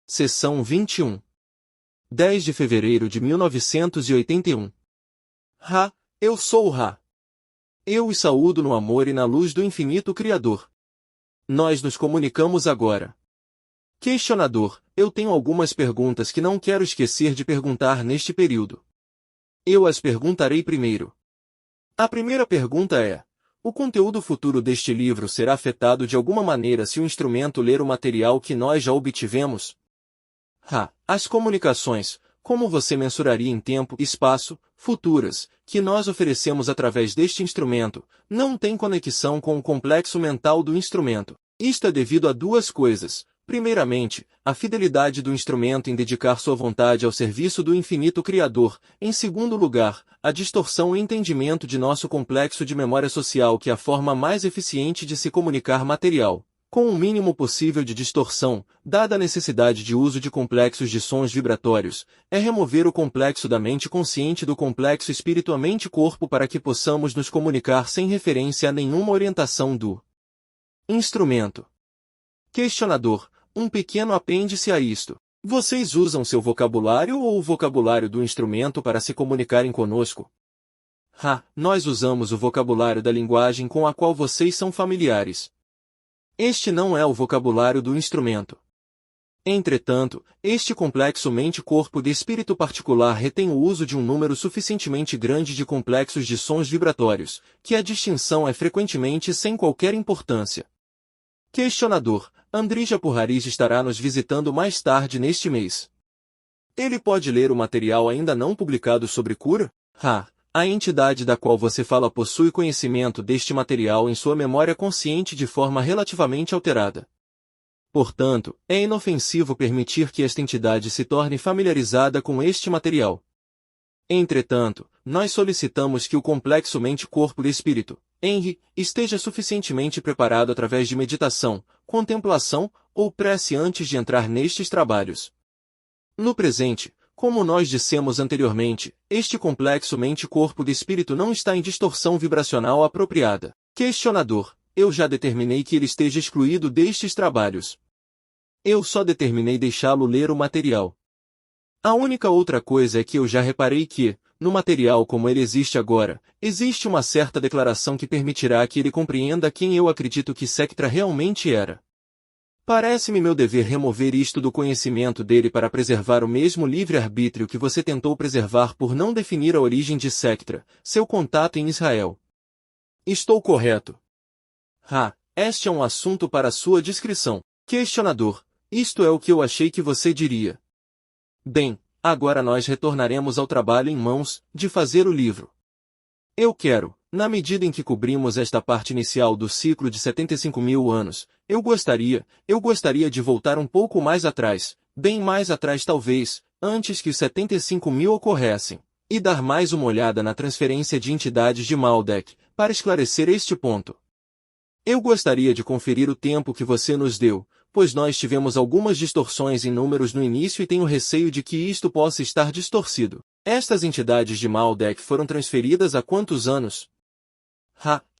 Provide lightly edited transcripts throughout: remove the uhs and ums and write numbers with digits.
Seção 21. 10 de fevereiro de 1981. Ra, eu sou o Ra. Eu os saúdo no amor e na luz do infinito Criador. Nós nos comunicamos agora. Questionador, eu tenho algumas perguntas que não quero esquecer de perguntar neste período. Eu as perguntarei primeiro. A primeira pergunta é: o conteúdo futuro deste livro será afetado de alguma maneira se o instrumento ler o material que nós já obtivemos? As comunicações, como você mensuraria em tempo e espaço, futuras, que nós oferecemos através deste instrumento, não têm conexão com o complexo mental do instrumento. Isto é devido a duas coisas. Primeiramente, a fidelidade do instrumento em dedicar sua vontade ao serviço do infinito Criador. Em segundo lugar, a distorção e entendimento de nosso complexo de memória social, que é a forma mais eficiente de se comunicar material, com o mínimo possível de distorção, dada a necessidade de uso de complexos de sons vibratórios, é remover o complexo da mente consciente do complexo espírito-mente-corpo para que possamos nos comunicar sem referência a nenhuma orientação do instrumento. Questionador, um pequeno apêndice a isto. Vocês usam seu vocabulário ou o vocabulário do instrumento para se comunicarem conosco? Nós usamos o vocabulário da linguagem com a qual vocês são familiares. Este não é o vocabulário do instrumento. Entretanto, este complexo mente-corpo de espírito particular retém o uso de um número suficientemente grande de complexos de sons vibratórios, que a distinção é frequentemente sem qualquer importância. Questionador, Andrija Purharis estará nos visitando mais tarde neste mês. Ele pode ler o material ainda não publicado sobre cura? A entidade da qual você fala possui conhecimento deste material em sua memória consciente de forma relativamente alterada. Portanto, é inofensivo permitir que esta entidade se torne familiarizada com este material. Entretanto, nós solicitamos que o complexo mente-corpo-espírito, Henry, esteja suficientemente preparado através de meditação, contemplação ou prece antes de entrar nestes trabalhos. No presente, como nós dissemos anteriormente, este complexo mente-corpo-espírito não está em distorção vibracional apropriada. Questionador, eu já determinei que ele esteja excluído destes trabalhos. Eu só determinei deixá-lo ler o material. A única outra coisa é que eu já reparei que, no material como ele existe agora, existe uma certa declaração que permitirá que ele compreenda quem eu acredito que Sectra realmente era. Parece-me meu dever remover isto do conhecimento dele para preservar o mesmo livre-arbítrio que você tentou preservar por não definir a origem de Sectra, seu contato em Israel. Estou correto? Este é um assunto para sua discrição. Questionador, isto é o que eu achei que você diria. Bem, agora nós retornaremos ao trabalho em mãos, de fazer o livro. Eu quero, na medida em que cobrimos esta parte inicial do ciclo de 75.000 anos, eu gostaria de voltar um pouco mais atrás, bem mais atrás talvez, antes que os 75.000 ocorressem, e dar mais uma olhada na transferência de entidades de Maldek, para esclarecer este ponto. Eu gostaria de conferir o tempo que você nos deu, pois nós tivemos algumas distorções em números no início e tenho receio de que isto possa estar distorcido. Estas entidades de Maldek foram transferidas há quantos anos?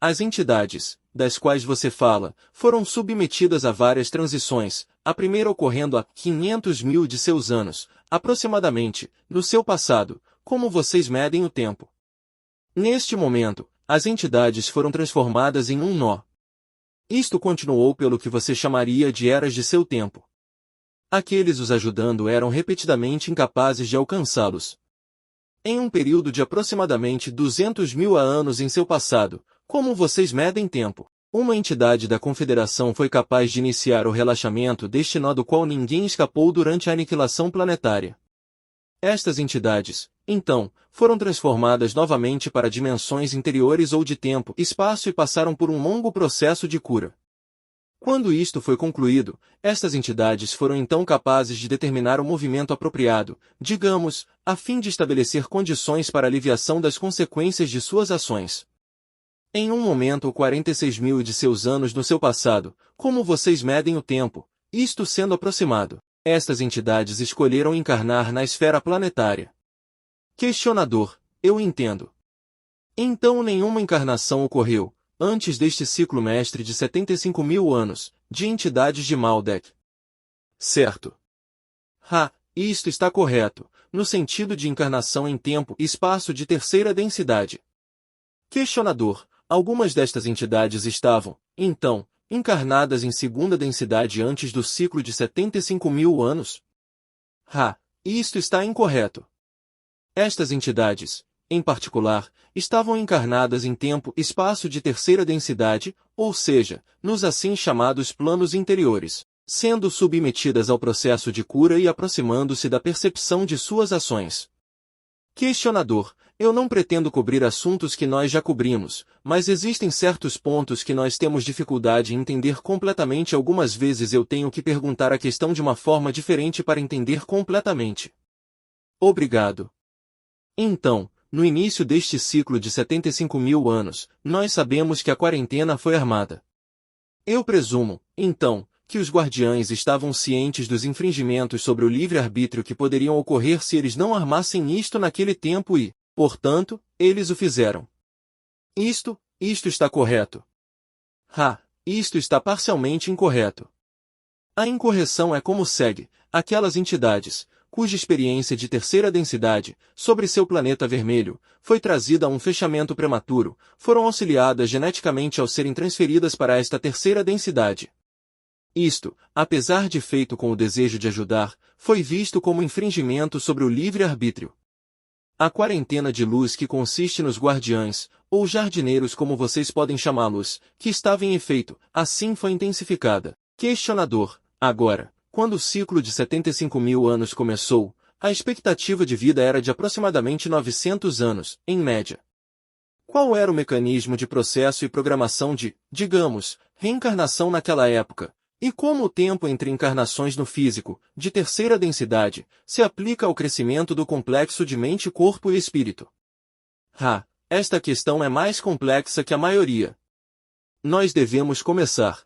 As entidades, das quais você fala, foram submetidas a várias transições, a primeira ocorrendo há 500.000 de seus anos, aproximadamente, no seu passado, como vocês medem o tempo. Neste momento, as entidades foram transformadas em um nó. Isto continuou pelo que você chamaria de eras de seu tempo. Aqueles os ajudando eram repetidamente incapazes de alcançá-los. Em um período de aproximadamente 200.000 anos em seu passado, como vocês medem tempo, uma entidade da Confederação foi capaz de iniciar o relaxamento deste nó do qual ninguém escapou durante a aniquilação planetária. Estas entidades, então, foram transformadas novamente para dimensões interiores ou de tempo, espaço e passaram por um longo processo de cura. Quando isto foi concluído, estas entidades foram então capazes de determinar o movimento apropriado, digamos, a fim de estabelecer condições para a aliviação das consequências de suas ações. Em um momento ou 46.000 de seus anos no seu passado, como vocês medem o tempo, isto sendo aproximado, estas entidades escolheram encarnar na esfera planetária. Questionador, eu entendo. Então nenhuma encarnação ocorreu, antes deste ciclo mestre de 75.000 anos, de entidades de Maldek. Certo. Isto está correto, no sentido de encarnação em tempo e espaço de terceira densidade. Questionador: algumas destas entidades estavam, então, encarnadas em segunda densidade antes do ciclo de 75.000 anos? Isto está incorreto. Estas entidades, em particular, estavam encarnadas em tempo e espaço de terceira densidade, ou seja, nos assim chamados planos interiores, sendo submetidas ao processo de cura e aproximando-se da percepção de suas ações. Questionador: eu não pretendo cobrir assuntos que nós já cobrimos, mas existem certos pontos que nós temos dificuldade em entender completamente. Algumas vezes eu tenho que perguntar a questão de uma forma diferente para entender completamente. Obrigado. Então, no início deste ciclo de 75.000 anos, nós sabemos que a quarentena foi armada. Eu presumo, então, que os guardiães estavam cientes dos infringimentos sobre o livre-arbítrio que poderiam ocorrer se eles não armassem isto naquele tempo e, portanto, eles o fizeram. Isto está correto. Isto está parcialmente incorreto. A incorreção é como segue: aquelas entidades, cuja experiência de terceira densidade, sobre seu planeta vermelho, foi trazida a um fechamento prematuro, foram auxiliadas geneticamente ao serem transferidas para esta terceira densidade. Isto, apesar de feito com o desejo de ajudar, foi visto como infringimento sobre o livre-arbítrio. A quarentena de luz que consiste nos guardiães, ou jardineiros como vocês podem chamá-los, que estava em efeito, assim foi intensificada. Questionador: agora, quando o ciclo de 75.000 anos começou, a expectativa de vida era de aproximadamente 900 anos, em média. Qual era o mecanismo de processo e programação de, digamos, reencarnação naquela época? E como o tempo entre encarnações no físico, de terceira densidade, se aplica ao crescimento do complexo de mente, corpo e espírito? Esta questão é mais complexa que a maioria. Nós devemos começar.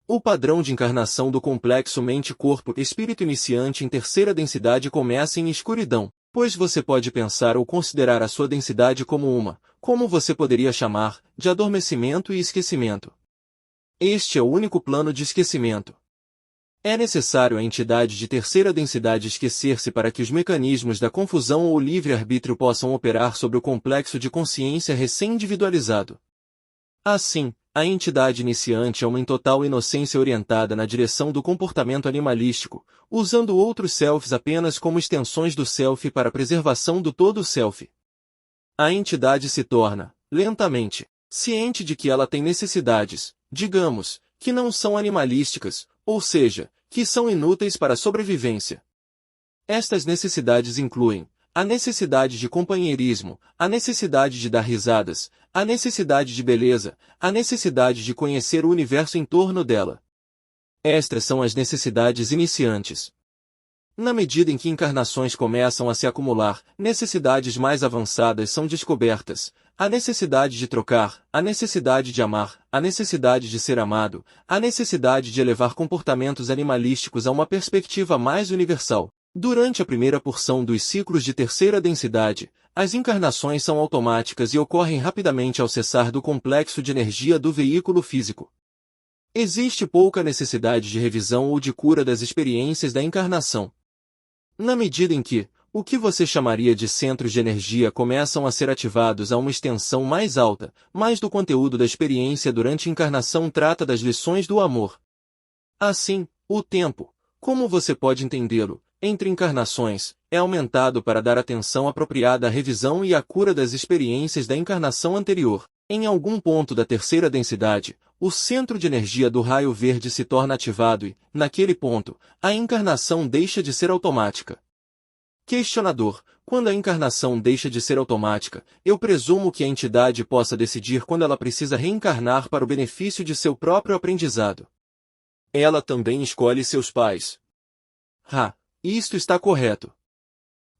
O padrão de encarnação do complexo mente-corpo-espírito iniciante em terceira densidade começa em escuridão, pois você pode pensar ou considerar a sua densidade como você poderia chamar, de adormecimento e esquecimento. Este é o único plano de esquecimento. É necessário a entidade de terceira densidade esquecer-se para que os mecanismos da confusão ou livre-arbítrio possam operar sobre o complexo de consciência recém-individualizado. Assim, a entidade iniciante é uma em total inocência orientada na direção do comportamento animalístico, usando outros selfs apenas como extensões do self para a preservação do todo self. A entidade se torna, lentamente, ciente de que ela tem necessidades, digamos, que não são animalísticas, ou seja, que são inúteis para a sobrevivência. Estas necessidades incluem a necessidade de companheirismo, a necessidade de dar risadas, a necessidade de beleza, a necessidade de conhecer o universo em torno dela. Estas são as necessidades iniciantes. Na medida em que encarnações começam a se acumular, necessidades mais avançadas são descobertas. A necessidade de trocar, a necessidade de amar, a necessidade de ser amado, a necessidade de elevar comportamentos animalísticos a uma perspectiva mais universal. Durante a primeira porção dos ciclos de terceira densidade, as encarnações são automáticas e ocorrem rapidamente ao cessar do complexo de energia do veículo físico. Existe pouca necessidade de revisão ou de cura das experiências da encarnação. Na medida em que, o que você chamaria de centros de energia começam a ser ativados a uma extensão mais alta, mais do conteúdo da experiência durante a encarnação trata das lições do amor. Assim, o tempo, como você pode entendê-lo, entre encarnações, é aumentado para dar atenção apropriada à revisão e à cura das experiências da encarnação anterior. Em algum ponto da terceira densidade, o centro de energia do raio verde se torna ativado e, naquele ponto, a encarnação deixa de ser automática. Questionador: quando a encarnação deixa de ser automática, eu presumo que a entidade possa decidir quando ela precisa reencarnar para o benefício de seu próprio aprendizado. Ela também escolhe seus pais. Isto está correto.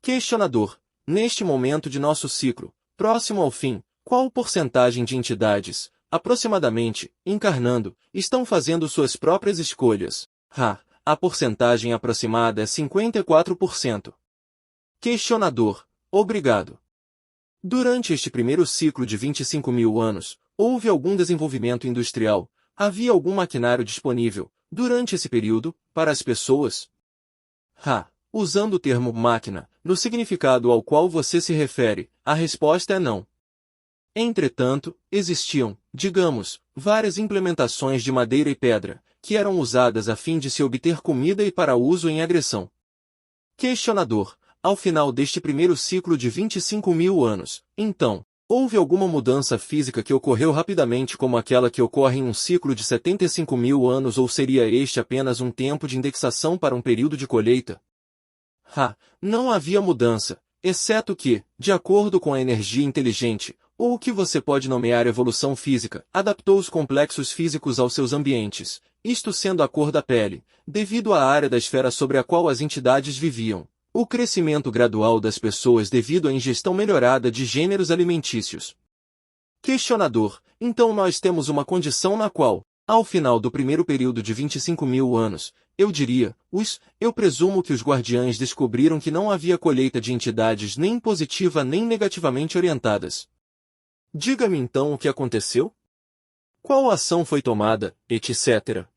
Questionador: neste momento de nosso ciclo, próximo ao fim, qual porcentagem de entidades, aproximadamente, encarnando, estão fazendo suas próprias escolhas? A porcentagem aproximada é 54%. Questionador: obrigado. Durante este primeiro ciclo de 25.000 anos, houve algum desenvolvimento industrial? Havia algum maquinário disponível, durante esse período, para as pessoas? usando o termo máquina, no significado ao qual você se refere, a resposta é não. Entretanto, existiam, digamos, várias implementações de madeira e pedra, que eram usadas a fim de se obter comida e para uso em agressão. Questionador: ao final deste primeiro ciclo de 25.000 anos, então, houve alguma mudança física que ocorreu rapidamente como aquela que ocorre em um ciclo de 75.000 anos ou seria este apenas um tempo de indexação para um período de colheita? Não havia mudança, exceto que, de acordo com a energia inteligente, ou o que você pode nomear evolução física, adaptou os complexos físicos aos seus ambientes, isto sendo a cor da pele, devido à área da esfera sobre a qual as entidades viviam. O crescimento gradual das pessoas devido à ingestão melhorada de gêneros alimentícios. Questionador: então nós temos uma condição na qual, ao final do primeiro período de 25.000 anos, eu presumo que os guardiães descobriram que não havia colheita de entidades nem positiva nem negativamente orientadas. Diga-me então o que aconteceu? Qual ação foi tomada, etc.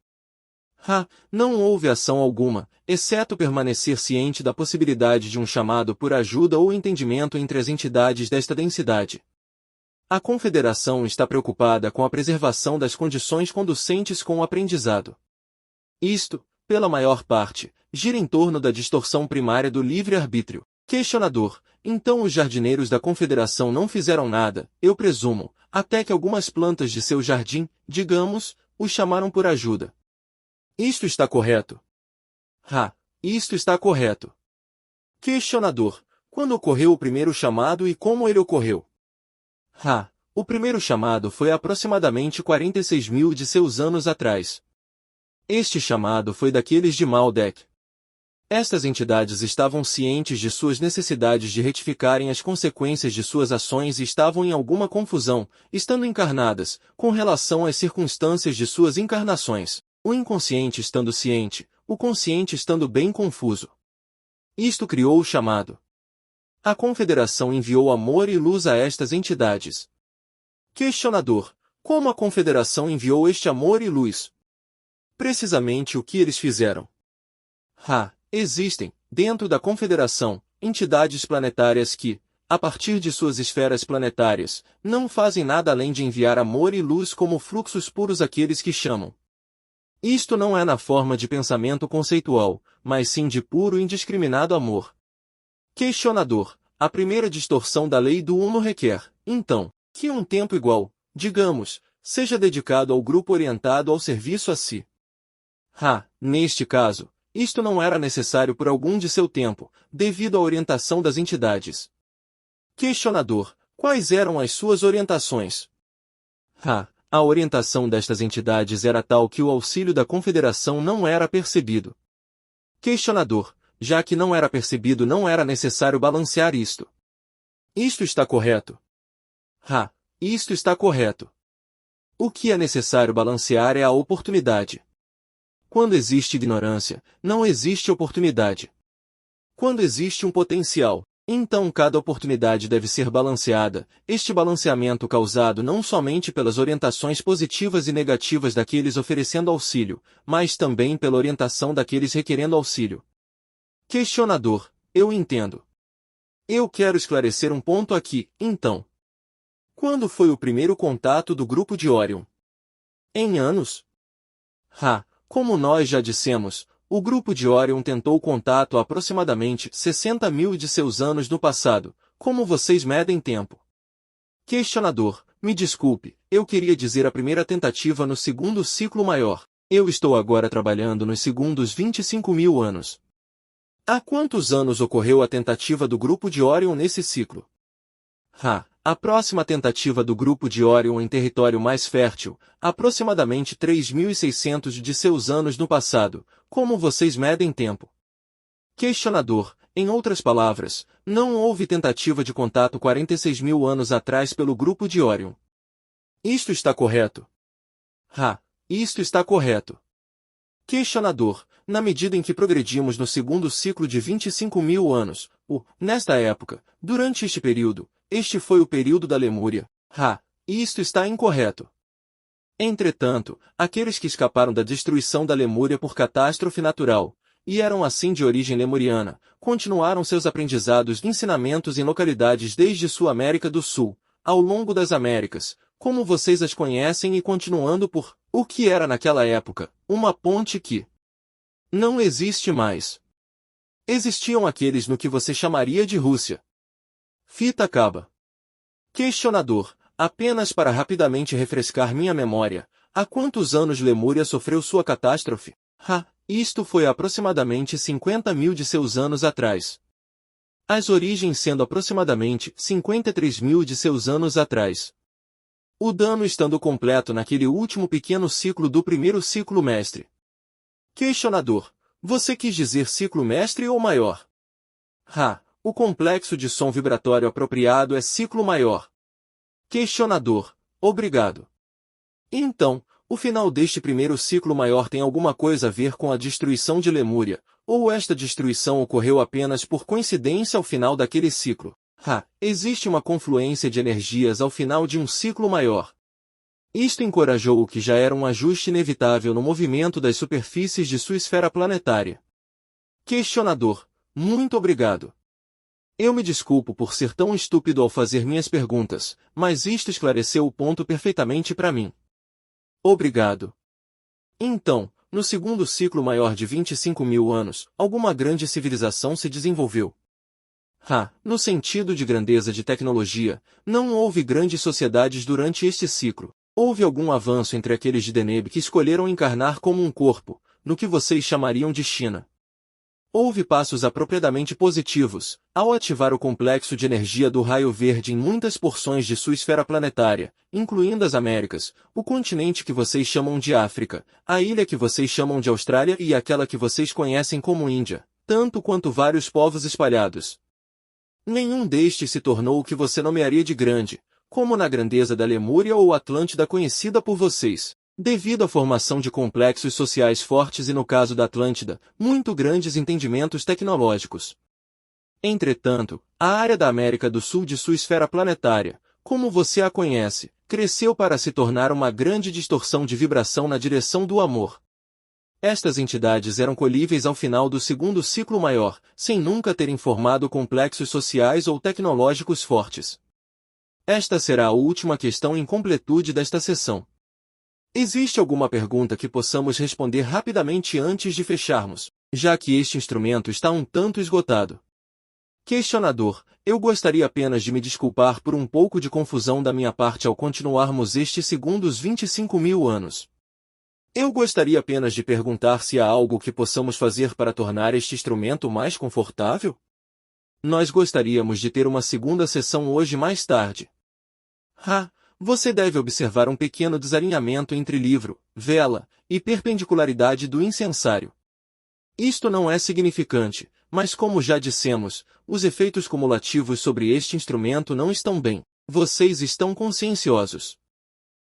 Não houve ação alguma, exceto permanecer ciente da possibilidade de um chamado por ajuda ou entendimento entre as entidades desta densidade. A Confederação está preocupada com a preservação das condições conducentes com o aprendizado. Isto, pela maior parte, gira em torno da distorção primária do livre-arbítrio. Questionador: então os jardineiros da Confederação não fizeram nada, eu presumo, até que algumas plantas de seu jardim, digamos, os chamaram por ajuda. Isto está correto? Isto está correto. Questionador: quando ocorreu o primeiro chamado e como ele ocorreu? O primeiro chamado foi aproximadamente 46.000 de seus anos atrás. Este chamado foi daqueles de Maldek. Estas entidades estavam cientes de suas necessidades de retificarem as consequências de suas ações e estavam em alguma confusão, estando encarnadas, com relação às circunstâncias de suas encarnações, o inconsciente estando ciente, o consciente estando bem confuso. Isto criou o chamado. A Confederação enviou amor e luz a estas entidades. Questionador: como a Confederação enviou este amor e luz? Precisamente o que eles fizeram. Existem, dentro da Confederação, entidades planetárias que, a partir de suas esferas planetárias, não fazem nada além de enviar amor e luz como fluxos puros àqueles que chamam. Isto não é na forma de pensamento conceitual, mas sim de puro e indiscriminado amor. Questionador: a primeira distorção da lei do Uno requer, então, que um tempo igual, digamos, seja dedicado ao grupo orientado ao serviço a si. Neste caso, isto não era necessário por algum de seu tempo, devido à orientação das entidades. Questionador: quais eram as suas orientações? A orientação destas entidades era tal que o auxílio da Confederação não era percebido. Questionador: já que não era percebido, não era necessário balancear isto. Isto está correto? Isto está correto. O que é necessário balancear é a oportunidade. Quando existe ignorância, não existe oportunidade. Quando existe um potencial, então cada oportunidade deve ser balanceada, este balanceamento causado não somente pelas orientações positivas e negativas daqueles oferecendo auxílio, mas também pela orientação daqueles requerendo auxílio. Questionador: eu entendo. Eu quero esclarecer um ponto aqui, então. Quando foi o primeiro contato do grupo de Orion? Em anos? Como nós já dissemos, o grupo de Orion tentou contato há aproximadamente 60.000 de seus anos no passado. Como vocês medem tempo? Questionador: me desculpe, eu queria dizer a primeira tentativa no segundo ciclo maior. Eu estou agora trabalhando nos segundos 25.000 anos. Há quantos anos ocorreu a tentativa do grupo de Orion nesse ciclo? A próxima tentativa do grupo de Orion em território mais fértil, aproximadamente 3.600 de seus anos no passado. Como vocês medem tempo? Questionador: em outras palavras, não houve tentativa de contato 46.000 anos atrás pelo grupo de Orion. Isto está correto? Isto está correto. Questionador: na medida em que progredimos no segundo ciclo de 25.000 anos, nesta época, durante este período, este foi o período da Lemúria. Isto está incorreto. Entretanto, aqueles que escaparam da destruição da Lemúria por catástrofe natural, e eram assim de origem lemuriana, continuaram seus aprendizados e ensinamentos em localidades desde sua América do Sul, ao longo das Américas, como vocês as conhecem e continuando por, o que era naquela época, uma ponte que não existe mais. Existiam aqueles no que você chamaria de Rússia. Fita acaba. Questionador, apenas para rapidamente refrescar minha memória, há quantos anos Lemúria sofreu sua catástrofe? Isto foi aproximadamente 50.000 de seus anos atrás. As origens sendo aproximadamente 53.000 de seus anos atrás. O dano estando completo naquele último pequeno ciclo do primeiro ciclo mestre. Questionador, você quis dizer ciclo mestre ou maior? O complexo de som vibratório apropriado é ciclo maior. Questionador, obrigado. Então, o final deste primeiro ciclo maior tem alguma coisa a ver com a destruição de Lemúria, ou esta destruição ocorreu apenas por coincidência ao final daquele ciclo? Existe uma confluência de energias ao final de um ciclo maior. Isto encorajou o que já era um ajuste inevitável no movimento das superfícies de sua esfera planetária. Questionador, muito obrigado. Eu me desculpo por ser tão estúpido ao fazer minhas perguntas, mas isto esclareceu o ponto perfeitamente para mim. Obrigado. Então, no segundo ciclo maior de 25.000 anos, alguma grande civilização se desenvolveu. No sentido de grandeza de tecnologia, não houve grandes sociedades durante este ciclo. Houve algum avanço entre aqueles de Deneb que escolheram encarnar como um corpo, no que vocês chamariam de China. Houve passos apropriadamente positivos, ao ativar o complexo de energia do raio verde em muitas porções de sua esfera planetária, incluindo as Américas, o continente que vocês chamam de África, a ilha que vocês chamam de Austrália e aquela que vocês conhecem como Índia, tanto quanto vários povos espalhados. Nenhum destes se tornou o que você nomearia de grande, como na grandeza da Lemúria ou Atlântida conhecida por vocês, devido à formação de complexos sociais fortes e no caso da Atlântida, muito grandes entendimentos tecnológicos. Entretanto, a área da América do Sul de sua esfera planetária, como você a conhece, cresceu para se tornar uma grande distorção de vibração na direção do amor. Estas entidades eram colhíveis ao final do segundo ciclo maior, sem nunca terem formado complexos sociais ou tecnológicos fortes. Esta será a última questão em completude desta sessão. Existe alguma pergunta que possamos responder rapidamente antes de fecharmos, já que este instrumento está um tanto esgotado? Questionador, eu gostaria apenas de me desculpar por um pouco de confusão da minha parte ao continuarmos estes segundos 25.000 anos. Eu gostaria apenas de perguntar se há algo que possamos fazer para tornar este instrumento mais confortável? Nós gostaríamos de ter uma segunda sessão hoje mais tarde. Você deve observar um pequeno desalinhamento entre livro, vela, e perpendicularidade do incensário. Isto não é significante, mas como já dissemos, os efeitos cumulativos sobre este instrumento não estão bem. Vocês estão conscienciosos.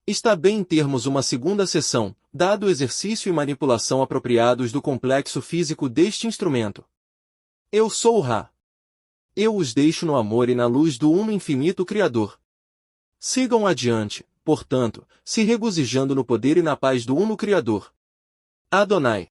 Está bem termos uma segunda sessão, dado o exercício e manipulação apropriados do complexo físico deste instrumento. Eu sou o Ra. Eu os deixo no amor e na luz do Uno Infinito Criador. Sigam adiante, portanto, se regozijando no poder e na paz do Uno Criador. Adonai.